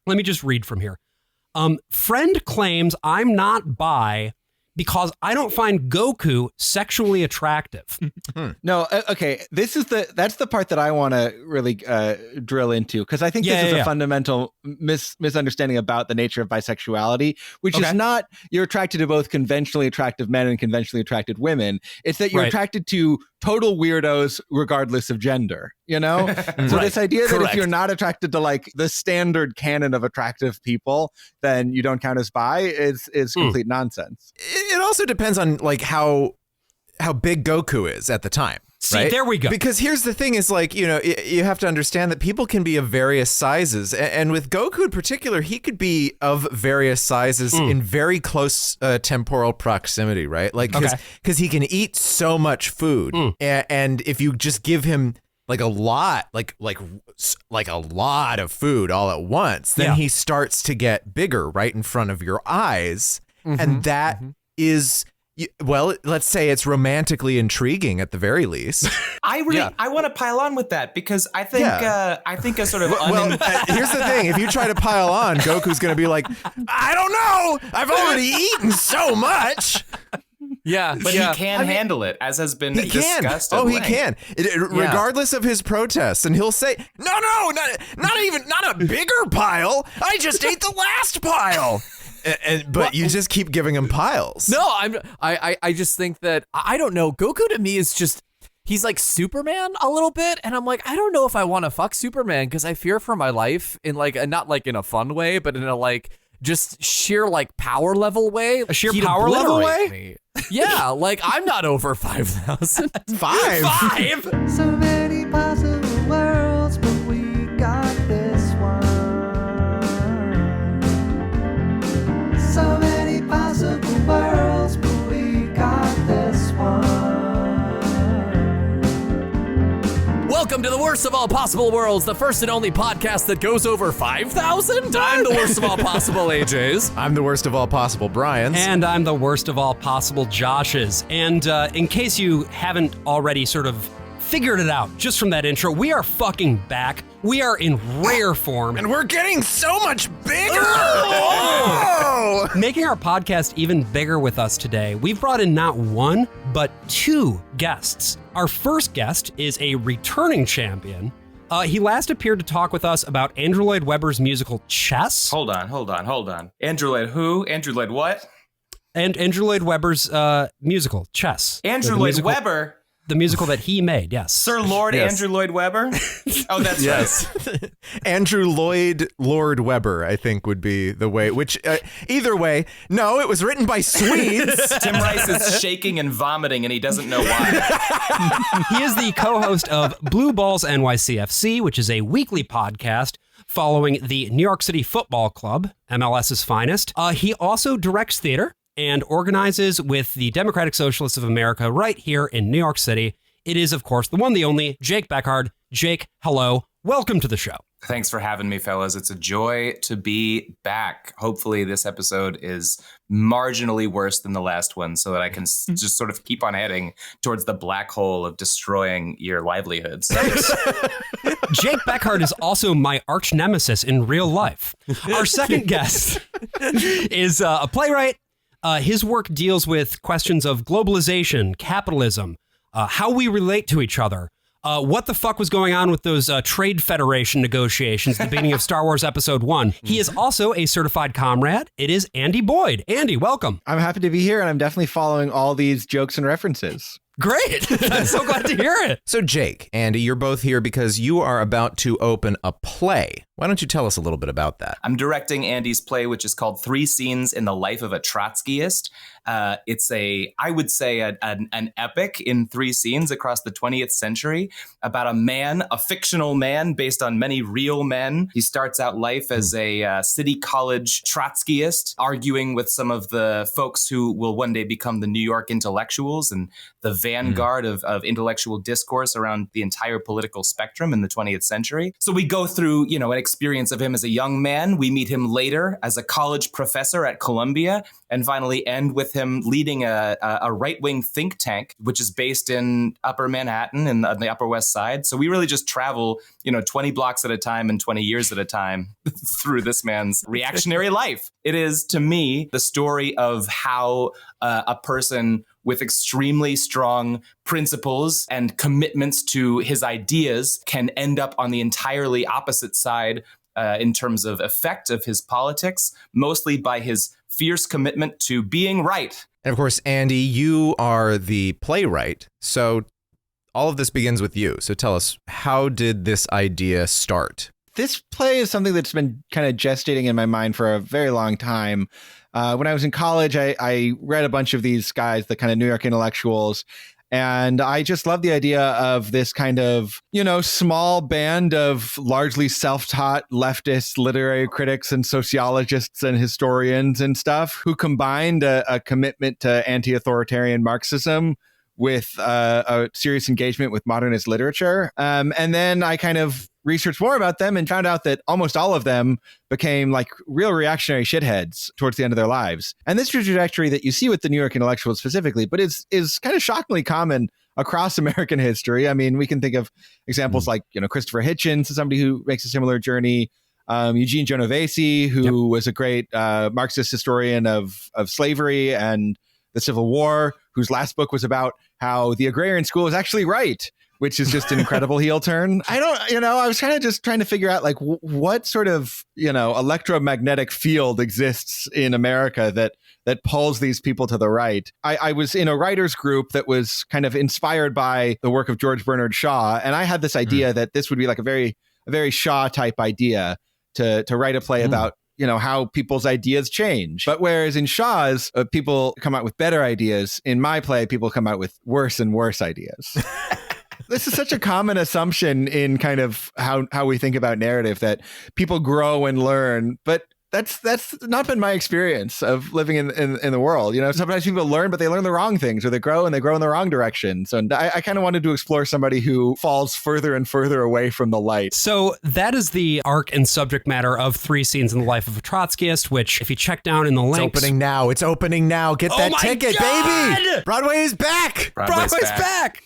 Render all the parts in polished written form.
Let me just read from here. Friend claims I'm not bi because I don't find Goku sexually attractive. No, okay. That's the part that I want to really drill into, because I think this is a fundamental misunderstanding about the nature of bisexuality, which is not you're attracted to both conventionally attractive men and conventionally attracted women. It's that you're attracted to total weirdos regardless of gender, you know? So this idea that if you're not attracted to like the standard canon of attractive people, then you don't count as bi is complete nonsense. It also depends on like how big Goku is at the time. See, right? There we go. Because here's the thing is like, you know, you have to understand that people can be of various sizes. And with Goku in particular, he could be of various sizes in very close temporal proximity, right? Like, because he can eat so much food. And if you just give him like a lot, like a lot of food all at once, then he starts to get bigger right in front of your eyes. And that is... well, let's say it's romantically intriguing at the very least. I want to pile on with that because I think a sort of here's the thing: if you try to pile on, Goku's going to be like, I don't know, I've already eaten so much. Yeah, but he can handle it, as has been discussed. He can, regardless of his protests, and he'll say, "No, not a bigger pile. I just ate the last pile." But you just keep giving him piles. No, I just think that, I don't know, Goku to me is just, he's like Superman a little bit, and I'm like, I don't know if I want to fuck Superman because I fear for my life in like, not like in a fun way, but in a like just sheer like power level way. A sheer power level way? Me. Yeah, like I'm not over 5,000. Five? So many possible worlds, but we got this one. So many possible worlds, but we got this one. Welcome to the Worst of All Possible Worlds, the first and only podcast that goes over 5,000. I'm the worst of all possible AJs. I'm the worst of all possible Brians. And I'm the worst of all possible Joshes. And in case you haven't already sort of figured it out just from that intro, we are fucking back. We are in rare form. And we're getting so much bigger! Oh! Making our podcast even bigger with us today, we've brought in not one, but two guests. Our first guest is a returning champion. He last appeared to talk with us about Andrew Lloyd Webber's musical Chess. Hold on. Andrew Lloyd who? Andrew Lloyd what? And Andrew Lloyd Webber's musical, Chess. Andrew Lloyd Webber? The musical that he made, yes. Sir Lord Andrew Lloyd Webber? Oh, that's right. Andrew Lloyd Lord Webber, I think, would be the way, which either way, no, it was written by Swedes. Tim Rice is shaking and vomiting, and he doesn't know why. He is the co-host of Blue Balls NYCFC, which is a weekly podcast following the New York City Football Club, MLS's finest. He also directs theater and organizes with the Democratic Socialists of America right here in New York City. It is, of course, the one, the only, Jake Beckhard. Jake, hello. Welcome to the show. Thanks for having me, fellas. It's a joy to be back. Hopefully this episode is marginally worse than the last one so that I can just sort of keep on heading towards the black hole of destroying your livelihoods. Jake Beckhard is also my arch nemesis in real life. Our second guest is a playwright. His work deals with questions of globalization, capitalism, how we relate to each other, what the fuck was going on with those Trade Federation negotiations at the beginning of Star Wars Episode 1. He is also a certified comrade. It is Andy Boyd. Andy, welcome. I'm happy to be here, and I'm definitely following all these jokes and references. Great. I'm so glad to hear it. So Jake, Andy, you're both here because you are about to open a play. Why don't you tell us a little bit about that? I'm directing Andy's play, which is called 3 Scenes in the Life of a Trotskyist. It's I would say, an epic in 3 scenes across the 20th century about a fictional man based on many real men. He starts out life as a city college Trotskyist, arguing with some of the folks who will one day become the New York intellectuals and the vanguard of intellectual discourse around the entire political spectrum in the 20th century. So we go through, an experience of him as a young man. We meet him later as a college professor at Columbia, and finally end with him leading a right-wing think tank, which is based in Upper Manhattan and on the Upper West Side. So we really just travel, 20 blocks at a time and 20 years at a time through this man's reactionary life. It is, to me, the story of how a person with extremely strong principles and commitments to his ideas can end up on the entirely opposite side in terms of effect of his politics, mostly by his fierce commitment to being right. And of course, Andy, you are the playwright. So all of this begins with you. So tell us, how did this idea start? This play is something that's been kind of gestating in my mind for a very long time. When I was in college, I read a bunch of these guys, the kind of New York intellectuals, and I just love the idea of this kind of, small band of largely self-taught leftist literary critics and sociologists and historians and stuff who combined a commitment to anti-authoritarian Marxism with a serious engagement with modernist literature. And then I kind of researched more about them and found out that almost all of them became like real reactionary shitheads towards the end of their lives. And this trajectory that you see with the New York intellectuals specifically, but is kind of shockingly common across American history. I mean, we can think of examples like, Christopher Hitchens, somebody who makes a similar journey. Eugene Genovese, who was a great Marxist historian of slavery and the Civil War, whose last book was about how the agrarian school is actually right, which is just an incredible heel turn. I was kind of just trying to figure out like what sort of, electromagnetic field exists in America that pulls these people to the right. I was in a writers group that was kind of inspired by the work of George Bernard Shaw. And I had this idea that this would be like a very Shaw type idea to write a play about, how people's ideas change. But whereas in Shaw's, people come out with better ideas, in my play, people come out with worse and worse ideas. This is such a common assumption in kind of how we think about narrative, that people grow and learn, but that's not been my experience of living in the world. Sometimes people learn, but they learn the wrong things, or they grow in the wrong direction. So I kind of wanted to explore somebody who falls further and further away from the light. So that is the arc and subject matter of 3 Scenes in the Life of a Trotskyist, which if you check down in the links. It's opening now. Get that ticket, God! baby. Broadway is back. Broadway's back.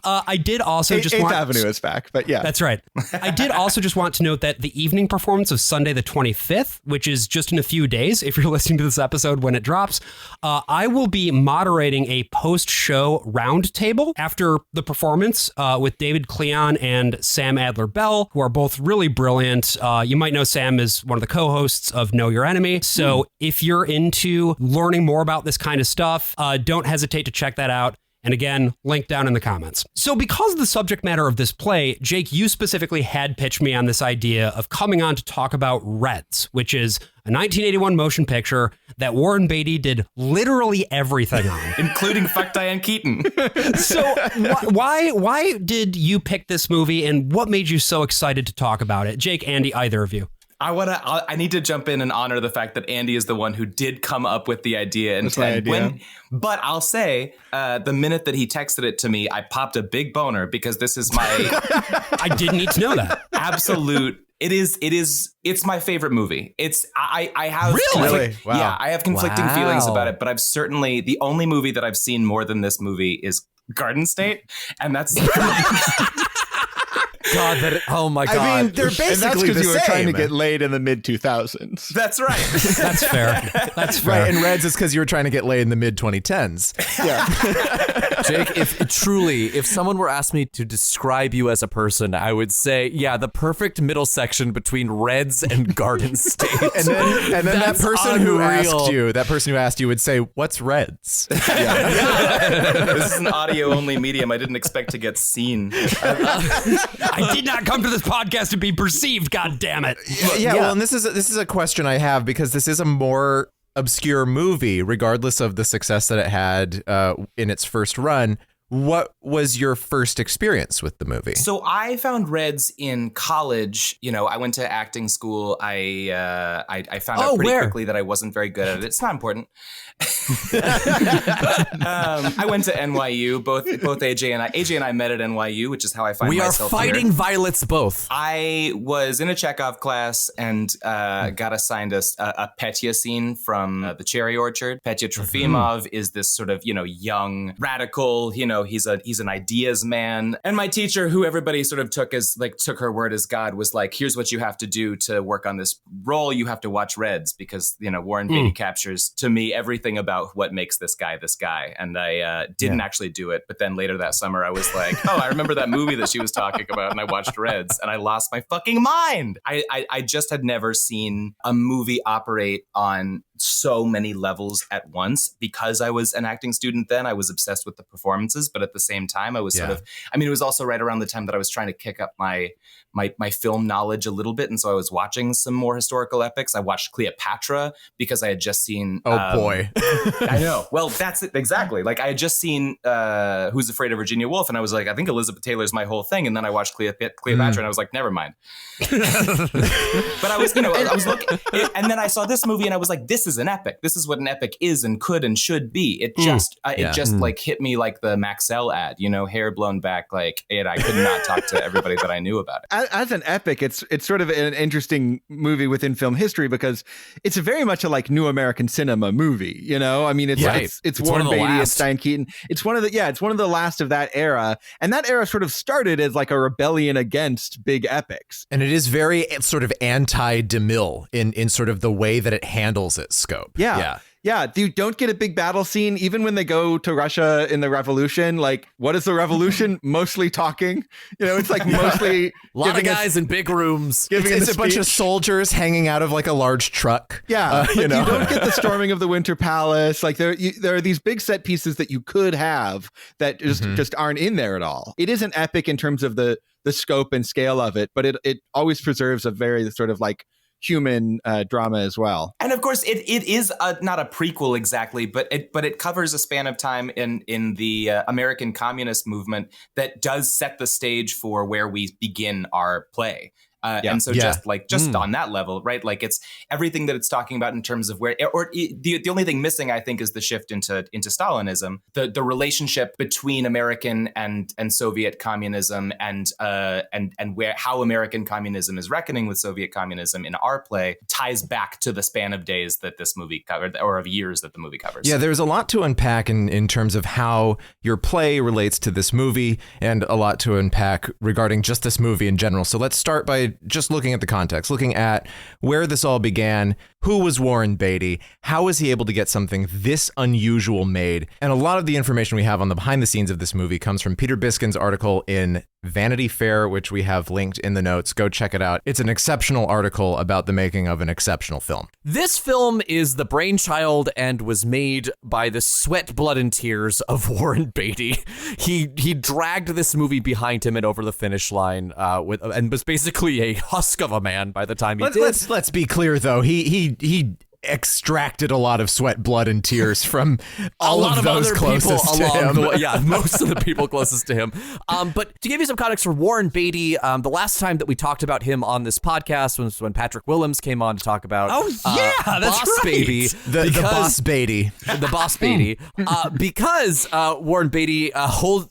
I did also just 8th Avenue is back, but yeah. That's right. I did also just want to note that the evening performance of Sunday the 25th, which is just in a few days, if you're listening to this episode when it drops, I will be moderating a post-show roundtable after the performance with David Cleon and Sam Adler-Bell, who are both really brilliant. You might know Sam is one of the co-hosts of Know Your Enemy. So if you're into learning more about this kind of stuff, don't hesitate to check that out. And again, link down in the comments. So because of the subject matter of this play, Jake, you specifically had pitched me on this idea of coming on to talk about Reds, which is a 1981 motion picture that Warren Beatty did literally everything on. Including fuck Diane Keaton. So why did you pick this movie, and what made you so excited to talk about it? Jake, Andy, either of you. I need to jump in and honor the fact that Andy is the one who did come up with the idea. But I'll say, the minute that he texted it to me, I popped a big boner because this is my... I didn't need to know that. Absolute... It's my favorite movie. I have... Really? Wow. Yeah, I have conflicting feelings about it, but I've certainly... The only movie that I've seen more than this movie is Garden State, and that's... God, oh my God. I mean, they're basically because the you were same. trying to get laid in the mid-2000s. That's right. That's fair. That's fair. Right, and Reds is because you were trying to get laid in the mid-2010s. Yeah. Jake, if someone were asked me to describe you as a person, I would say, yeah, the perfect middle section between Reds and Garden State. And then that person who asked you would say, "What's Reds?" This is an audio-only medium. I didn't expect to get seen. I did not come to this podcast to be perceived, God damn it. Yeah, well, and this is a question I have, because this is a more obscure movie, regardless of the success that it had in its first run. what was your first experience with the movie? So I found Reds in college. You know, I went to acting school. I found out pretty quickly that I wasn't very good at it. It's not important. I went to NYU. Both AJ and I met at NYU, which is how I find myself here. We are fighting violets both. I was in a Chekhov class and got assigned a Petya scene from The Cherry Orchard. Petya Trofimov is this sort of, young radical, he's an ideas man. And my teacher, who everybody sort of took her word as God, was like, here's what you have to do to work on this role. You have to watch Reds because, Warren Beatty captures to me everything about what makes this guy. And I didn't actually do it. But then later that summer, I was like, oh, I remember that movie that she was talking about. And I watched Reds and I lost my fucking mind. I just had never seen a movie operate on so many levels at once. Because I was an acting student then, I was obsessed with the performances. But at the same time, I was it was also right around the time that I was trying to kick up my film knowledge a little bit. And so I was watching some more historical epics. I watched Cleopatra because I had just seen... boy. I know. Well, that's it. Exactly. Like I had just seen Who's Afraid of Virginia Woolf. And I was like, I think Elizabeth Taylor's my whole thing. And then I watched Cleopatra and I was like, never mind. But I was, I was looking. And then I saw this movie and I was like, this is an epic. This is what an epic is and could and should be. It just like hit me like the Maxell ad, hair blown back. Like I could not talk to everybody that I knew about it. As an epic, it's sort of an interesting movie within film history because it's very much a like new American cinema movie. I mean, it's Warren Beatty, it's Diane Keaton. It's one of the last of that era, and that era sort of started as like a rebellion against big epics. And it is very sort of anti-DeMille in sort of the way that it handles its scope. Yeah, you don't get a big battle scene, even when they go to Russia in the revolution. Like, what is the revolution? Mostly talking. It's like mostly... a lot of guys in big rooms. It's a bunch of soldiers hanging out of like a large truck. Yeah, you don't get the storming of the Winter Palace. Like, there are these big set pieces that you could have that just aren't in there at all. It is an epic in terms of the scope and scale of it, but it always preserves a very sort of like human drama as well. And of course, it is not a prequel exactly, but it covers a span of time in the American communist movement that does set the stage for where we begin our play. And so just on that level, right? Like it's everything that it's talking about in terms of where, the only thing missing, I think, is the shift into Stalinism, the relationship between American and Soviet communism and how American communism is reckoning with Soviet communism in our play ties back to the span of days that this movie covered, or of years that the movie covers. Yeah, there's a lot to unpack in terms of how your play relates to this movie, and a lot to unpack regarding just this movie in general. So let's start by just looking at the context, looking at where this all began. Who was Warren Beatty? How was he able to get something this unusual made? And a lot of the information we have on the behind the scenes of this movie comes from Peter Biskind's article in Vanity Fair, which we have linked in the notes. Go check it out. It's an exceptional article about the making of an exceptional film. This film is the brainchild and was made by the sweat, blood, and tears of Warren Beatty. He dragged this movie behind him and over the finish line and was basically a husk of a man by the time he did. Let's be clear, though. He extracted a lot of sweat, blood, and tears from all of those closest to him. Most of the people closest to him. But to give you some context for Warren Beatty, the last time that we talked about him on this podcast was when Patrick Willems came on to talk about that's Boss right. Baby. The Boss Beatty. The Boss Beatty. Because Warren Beatty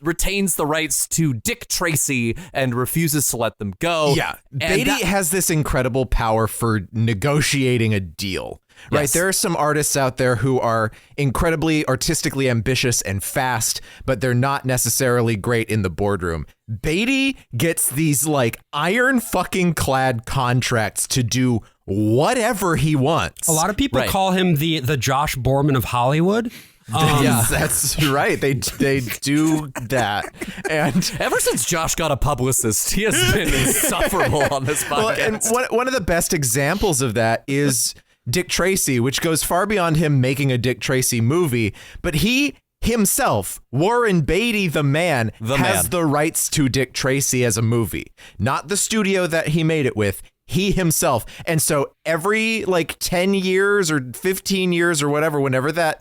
retains the rights to Dick Tracy and refuses to let them go. Yeah. Beatty has this incredible power for negotiating a deal. Right. Yes. There are some artists out there who are incredibly artistically ambitious and fast, but they're not necessarily great in the boardroom. Beatty gets these like iron fucking clad contracts to do whatever he wants. A lot of people call him the Josh Borman of Hollywood. That's right. They do that. And ever since Josh got a publicist, he has been insufferable on this podcast. Well, and one of the best examples of that is Dick Tracy, which goes far beyond him making a Dick Tracy movie, but he himself, Warren Beatty, the man, has the rights to Dick Tracy as a movie. Not the studio that he made it with. he himself. And so every like 10 years or 15 years or whatever, whenever the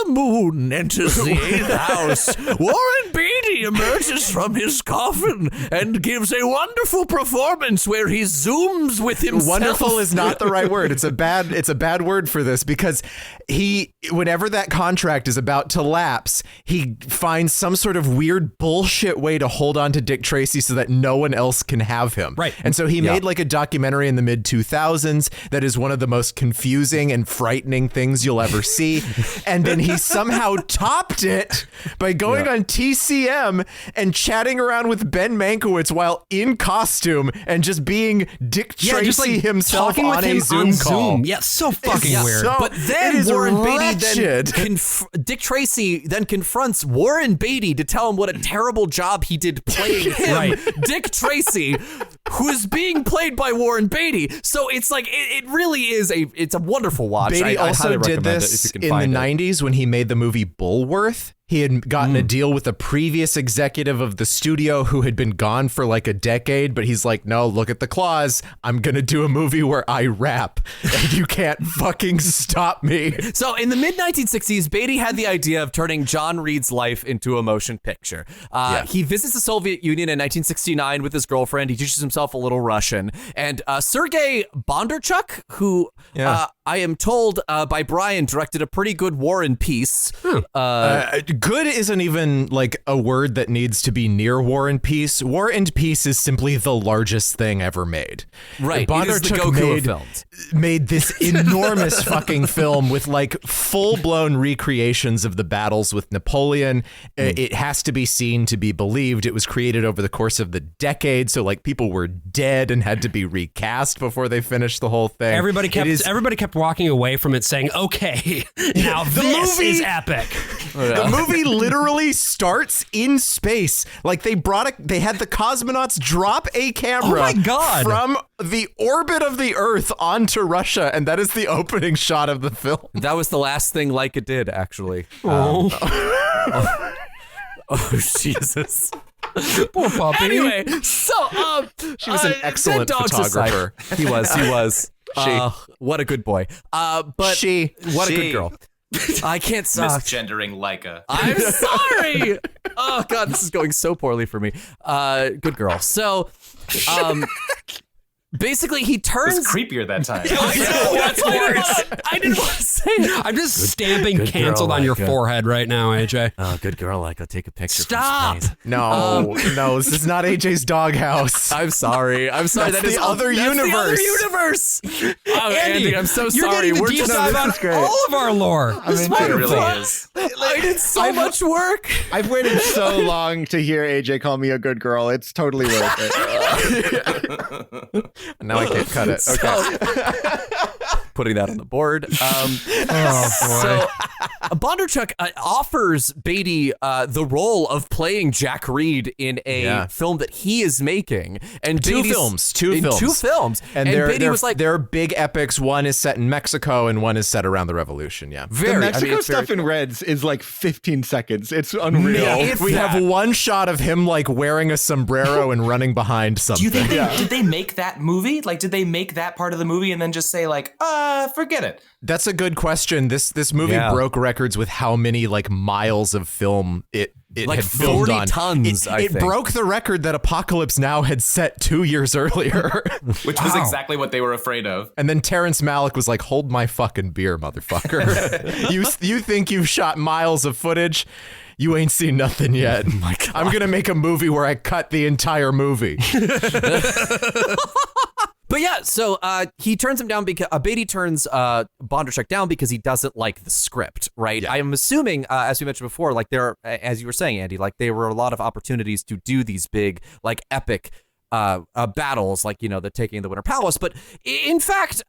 moon enters the 8th house, Warren Beatty emerges from his coffin and gives a wonderful performance where he zooms with himself. Wonderful is not the right word. It's a bad word for this, because whenever that contract is about to lapse, he finds some sort of weird bullshit way to hold on to Dick Tracy so that no one else can have him. Right. And so he made like a documentary in the mid 2000s that is one of the most confusing and frightening things you'll ever see. And then he somehow topped it by going on TCM and chatting around with Ben Mankiewicz while in costume and just being Dick Tracy just like himself talking with on him a Zoom call. Yeah, so fucking weird. So, But then Warren Beatty Dick Tracy then confronts Warren Beatty to tell him what a terrible job he did playing him, Dick Tracy, who is being played by Warren Beatty. So it's like it really is it's a wonderful watch. Beatty I also did this in the 90s when he made the movie Bulworth. He had gotten a deal with a previous executive of the studio who had been gone for like a decade, but he's like, no, look at the clause. I'm going to do a movie where I rap and you can't fucking stop me. So in the mid-1960s, Beatty had the idea of turning John Reed's life into a motion picture. He visits the Soviet Union in 1969 with his girlfriend. He teaches himself a little Russian. And Sergei Bondarchuk, who I am told by Brian directed a pretty good War and Peace. Good isn't even like a word that needs to be near War and Peace. War and Peace is simply the largest thing ever made. Right. It is the Goku of films. Made this enormous fucking film with like full-blown recreations of the battles with Napoleon. It has to be seen to be believed. It was created over the course of the decade, so like people were dead and had to be recast before they finished the whole thing. Everybody kept walking away from it saying, okay, now this is epic. The movie literally starts in space. Like they had the cosmonauts drop a camera from the orbit of the Earth onto Russia, and that is the opening shot of the film. That was the last thing Leica did, actually. Oh, Jesus. Poor puppy. Anyway, so she was an excellent photographer. He was. What a good boy. What a good girl. I can't stop misgendering Leica. I'm sorry. Oh God, this is going so poorly for me. Good girl. So, basically, he turns. It was creepier that time. That's worse. I didn't want to say it. I'm just stamping canceled on your forehead right now, AJ. Oh, good girl. Like, I'll take a picture. Stop. No, this is not AJ's doghouse. I'm sorry. That's that is the other universe. Andy, I'm so sorry. You're getting the deep dive on all of our lore. It really is. I did so much work. I've waited so long to hear AJ call me a good girl. It's totally worth it. Now I can't cut it. Okay. Putting that on the board. So Bondarchuk offers Beatty the role of playing Jack Reed in a film that he is making, and two Beatty's films, and Beatty was like, they're big epics. One is set in Mexico, and one is set around the Revolution. Yeah, the Mexico stuff in Reds is like 15 seconds. It's unreal. We have one shot of him like wearing a sombrero and running behind something. Do you think did they make that movie? Like, did they make that part of the movie and then just say like, forget it? That's a good question. This movie broke records with how many like miles of film it like had filmed 40 on. tons. It broke the record that Apocalypse Now had set 2 years earlier, which was exactly what they were afraid of. And then Terrence Malick was like, "Hold my fucking beer, motherfucker! You think you've shot miles of footage? You ain't seen nothing yet. Oh my God. I'm gonna make a movie where I cut the entire movie." But yeah, so he turns him down because Beatty turns Bondarchuk down because he doesn't like the script, right? Yeah. I am assuming, as we mentioned before, like there, as you were saying, Andy, like there were a lot of opportunities to do these big, like epic battles, like, the taking of the Winter Palace. But in fact,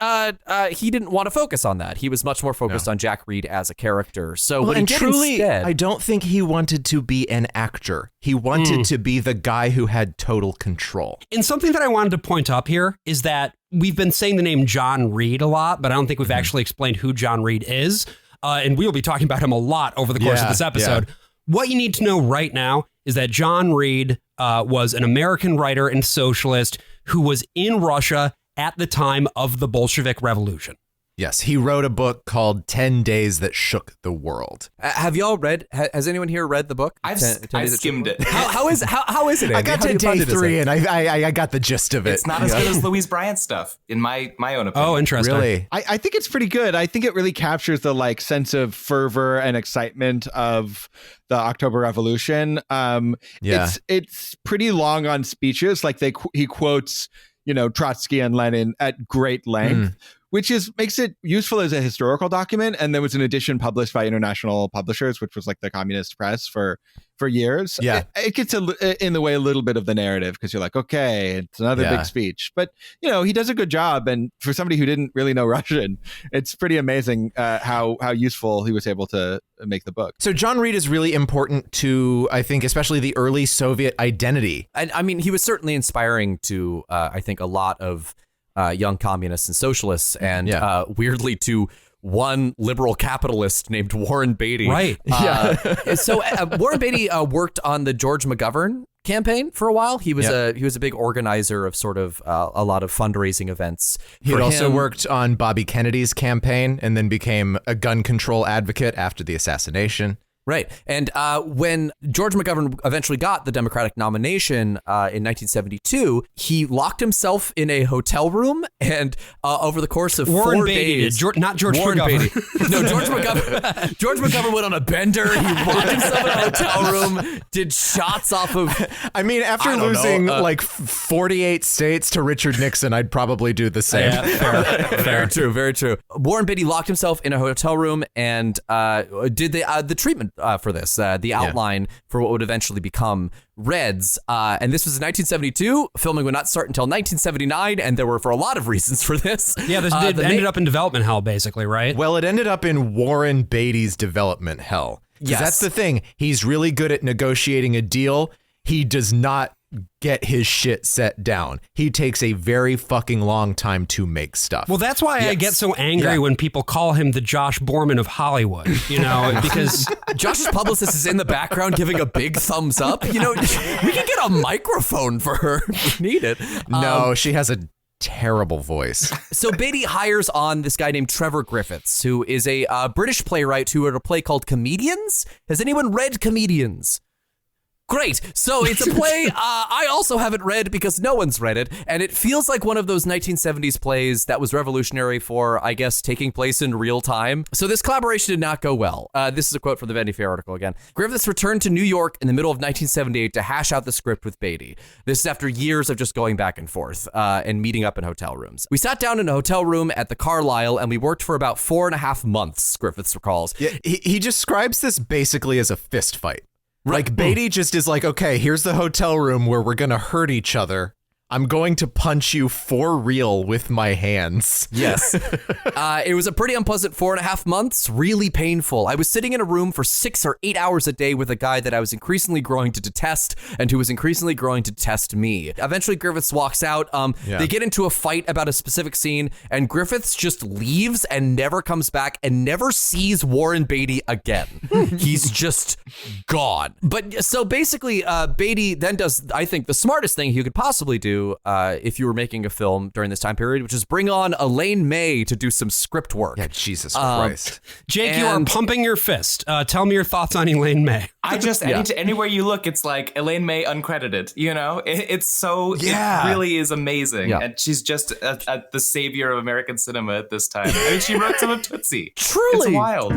he didn't want to focus on that. He was much more focused on Jack Reed as a character. So what he did instead, I don't think he wanted to be an actor. He wanted to be the guy who had total control. And something that I wanted to point up here is that we've been saying the name John Reed a lot, but I don't think we've actually explained who John Reed is. And we'll be talking about him a lot over the course of this episode. Yeah. What you need to know right now is that John Reed was an American writer and socialist who was in Russia at the time of the Bolshevik Revolution. Yes, he wrote a book called 10 Days That Shook the World. Have y'all read? Has anyone here read the book? I've skimmed it. How is it? Andy? I got to day 3 and I got the gist of it. It's not as good as Louise Bryant's stuff, in my own opinion. Oh, interesting. Really? I think it's pretty good. I think it really captures the like sense of fervor and excitement of the October Revolution. It's pretty long on speeches. Like he quotes, Trotsky and Lenin at great length. Which makes it useful as a historical document. And there was an edition published by international publishers, which was like the communist press for years. Yeah. It gets in the way a little bit of the narrative because you're like, okay, it's another big speech. But, he does a good job. And for somebody who didn't really know Russian, it's pretty amazing how useful he was able to make the book. So John Reed is really important to, I think, especially the early Soviet identity. And I mean, he was certainly inspiring to, I think, a lot of young communists and socialists, and weirdly to one liberal capitalist named Warren Beatty. Right. So Warren Beatty worked on the George McGovern campaign for a while. He was a big organizer of sort of a lot of fundraising events. He also worked on Bobby Kennedy's campaign and then became a gun control advocate after the assassination. Right. And when George McGovern eventually got the Democratic nomination in 1972, he locked himself in a hotel room and over the course of Warren 4 Beatty days... not George Warren McGovern. Beatty. No, George McGovern. George McGovern went on a bender. He locked himself in a hotel room, did shots off of... I mean, after losing like 48 states to Richard Nixon, I'd probably do the same. Yeah, fair. Very true, very true. Warren Beatty locked himself in a hotel room and did the treatment for this, the outline for what would eventually become Reds. And this was in 1972. Filming would not start until 1979, and there were for a lot of reasons for this. Yeah, this ended up in development hell, basically, right? Well, it ended up in Warren Beatty's development hell. Yes. That's the thing. He's really good at negotiating a deal. He does not get his shit set down. He takes a very fucking long time to make stuff. Well, that's why I get so angry when people call him the Josh Borman of Hollywood, because Josh's publicist is in the background giving a big thumbs up. We can get a microphone for her if we need it. No, she has a terrible voice. So Beatty hires on this guy named Trevor Griffiths, who is a British playwright who wrote a play called Comedians. Has anyone read Comedians? Great. So it's a play I also haven't read because no one's read it. And it feels like one of those 1970s plays that was revolutionary for, I guess, taking place in real time. So this collaboration did not go well. This is a quote from the Vanity Fair article again. Griffiths returned to New York in the middle of 1978 to hash out the script with Beatty. This is after years of just going back and forth and meeting up in hotel rooms. We sat down in a hotel room at the Carlisle and we worked for about 4.5 months, Griffiths recalls. Yeah, he describes this basically as a fist fight. Like, Beatty just is like, okay, here's the hotel room where we're going to hurt each other. I'm going to punch you for real with my hands. Yes. It was a pretty unpleasant 4.5 months, really painful. I was sitting in a room for 6 or 8 hours a day with a guy that I was increasingly growing to detest and who was increasingly growing to test me. Eventually, Griffiths walks out. They get into a fight about a specific scene, and Griffiths just leaves and never comes back and never sees Warren Beatty again. He's just gone. But so basically, Beatty then does, I think, the smartest thing he could possibly do if you were making a film during this time period, which is bring on Elaine May to do some script work. Yeah, Jesus Christ. Jake, you are pumping your fist. Tell me your thoughts on Elaine May. I just, anywhere you look, it's like Elaine May uncredited, It's so, it really is amazing. Yeah. And she's just the savior of American cinema at this time. I mean, she wrote some of Tootsie. Truly. It's wild.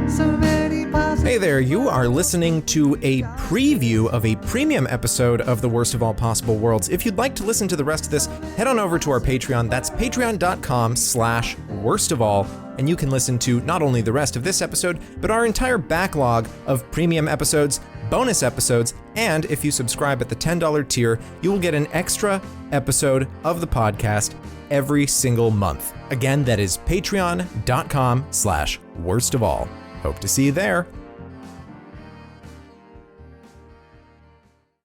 Hey there, you are listening to a preview of a premium episode of The Worst of All Possible Worlds. If you'd like to listen to the rest of this, head on over to our Patreon. That's patreon.com/worstofall. And you can listen to not only the rest of this episode, but our entire backlog of premium episodes, bonus episodes, and if you subscribe at the $10 tier, you will get an extra episode of the podcast every single month. Again, that is patreon.com/worstofall. Hope to see you there.